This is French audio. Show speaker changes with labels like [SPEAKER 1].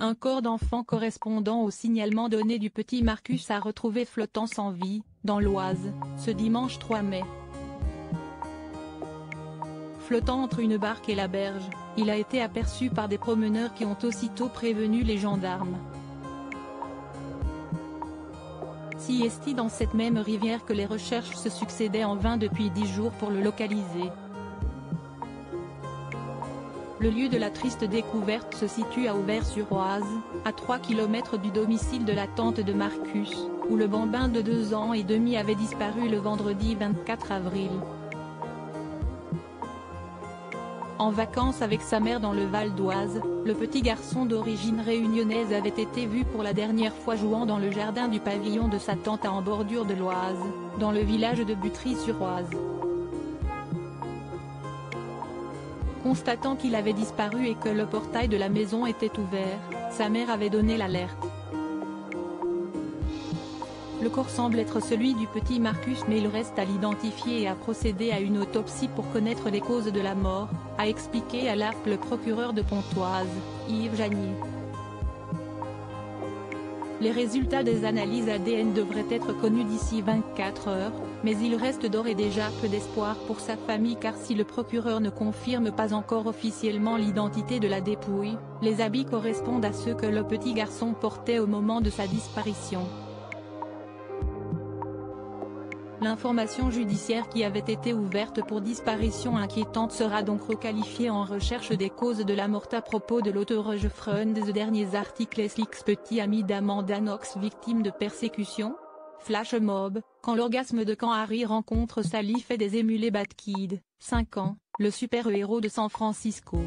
[SPEAKER 1] Un corps d'enfant correspondant au signalement donné du petit Marcus a retrouvé flottant sans vie, dans l'Oise, ce dimanche 3 mai. Flottant entre une barque et la berge, il a été aperçu par des promeneurs qui ont aussitôt prévenu les gendarmes. Si est dans cette même rivière que les recherches se succédaient en vain depuis 10 jours pour le localiser. Le lieu de la triste découverte se situe à Auvers-sur-Oise, à 3 km du domicile de la tante de Marcus, où le bambin de 2 ans et demi avait disparu le vendredi 24 avril. En vacances avec sa mère dans le Val d'Oise, le petit garçon d'origine réunionnaise avait été vu pour la dernière fois jouant dans le jardin du pavillon de sa tante en bordure de l'Oise, dans le village de Butry-sur-Oise. Constatant qu'il avait disparu et que le portail de la maison était ouvert, sa mère avait donné l'alerte. Le corps semble être celui du petit Marcus mais il reste à l'identifier et à procéder à une autopsie pour connaître les causes de la mort, a expliqué à l'AFP le procureur de Pontoise, Yves Janier. Les résultats des analyses ADN devraient être connus d'ici 24 heures, mais il reste d'ores et déjà peu d'espoir pour sa famille car si le procureur ne confirme pas encore officiellement l'identité de la dépouille, les habits correspondent à ceux que le petit garçon portait au moment de sa disparition. L'information judiciaire qui avait été ouverte pour disparition inquiétante sera donc requalifiée en recherche des causes de la mort à propos de l'auteur Jeffrey des derniers articles Slix petit ami d'Amanda Knox victime de persécution. Flash mob, quand l'orgasme de quand Harry rencontre Sally fait des émulés Bad Kid, 5 ans, le super-héros de San Francisco.